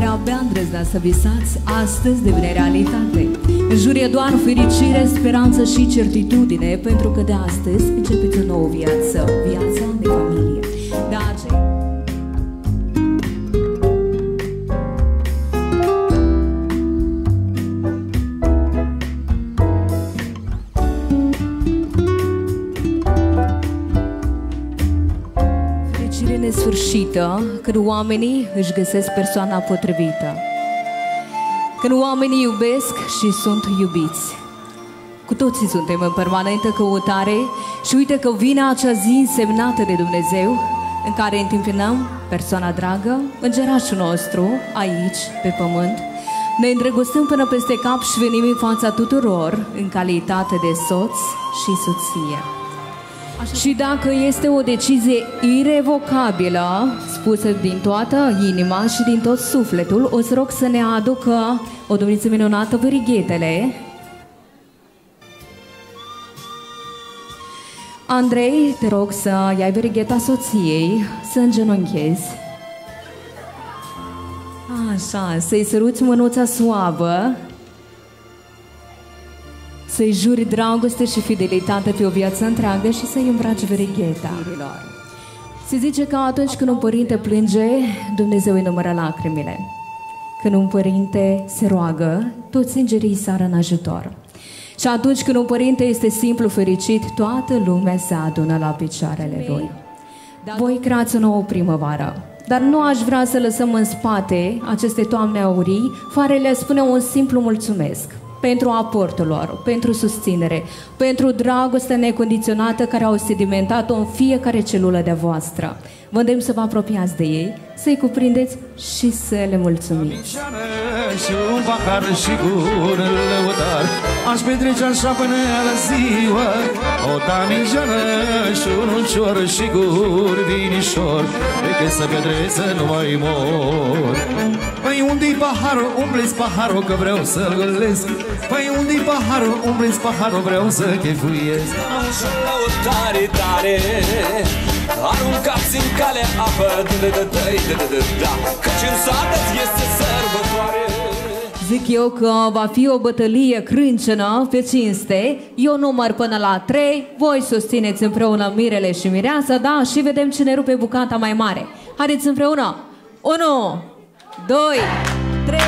Abia îndrăznați să visați, astăzi devine realitate. În jur e doar fericire, speranță și certitudine, pentru că de astăzi începeți o nouă viață, viața de familie. De aceea... nesfârșită când oamenii își găsesc persoana potrivită, când oamenii iubesc și sunt iubiți. Cu toții suntem în permanentă căutare și uite că vine acea zi însemnată de Dumnezeu în care întâmpinăm persoana dragă, îngerașul nostru, aici, pe pământ. Ne îndrăgostăm până peste cap și venim în fața tuturor în calitate de soț și soție. Și dacă este o decizie irevocabilă, spusă din toată inima și din tot sufletul, o să rog să ne aducă o domniță minunată verighetele. Andrei, te rog să iei verigheta soției, să îngenunchezi. Așa, să-i săruți mânuța suavă, să-i juri dragoste și fidelitate pe o viață întreagă și să-i îmbraci verigheta. Se zice că atunci când un părinte plânge, Dumnezeu îi numără lacrimile. Când un părinte se roagă, toți îngerii sară în ajutor. Și atunci când un părinte este simplu fericit, toată lumea se adună la picioarele lui. Voi creați o nouă primăvară, dar nu aș vrea să lăsăm în spate aceste toamne aurii, fără le spune un simplu mulțumesc pentru aportul lor, pentru susținere, pentru dragostea necondiționată care au sedimentat-o în fiecare celulă de voastră. Vă îndemn să vă apropiați de ei, să-i cuprindeți și să le mulțumiți. Și un pahar și gură lăutar, aș petrece așa până la ziua, o damijană și un uncior și guri vinișor, decât să petrec să nu mai mor. Păi unde-i paharul? Umpleți paharul că vreau să-l gălesc. Păi unde-i paharul? Umpleți paharul, vreau să chefuiesc. Așa lăutare tare, aruncați în cale apă, da, căci în sat este sărbătoare. Zic eu că va fi o bătălie crâncenă pe cinste. Eu număr până la 3, voi susțineți împreună mirele și mireasa, da? Și vedem cine rupe bucata mai mare. Haideți împreună! 1, 2, 3...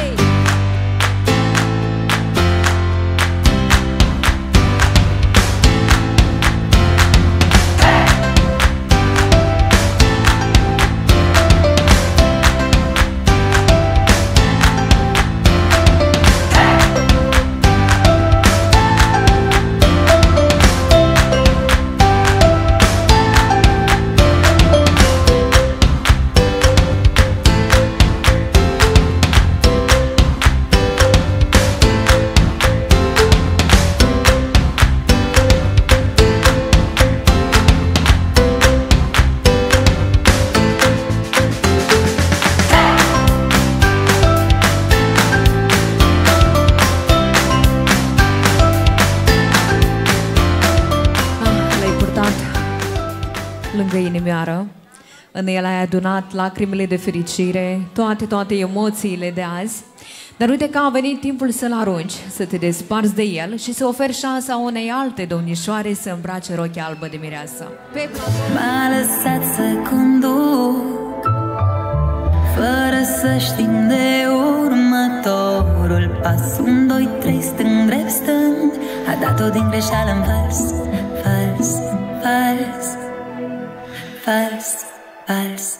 Inimioară. În el ai adunat lacrimile de fericire, toate emoțiile de azi. Dar uite că a venit timpul să-l arunci, să te desparți de el și să oferi șansa unei alte domnișoare să îmbrace rochia albă de mireasă. M-a lăsat să conduc, fără să știm de următorul pas. 1, 2, 3, stâng, drept, stând. A dat-o din greșeală în fals, fals, fals, fals, fals.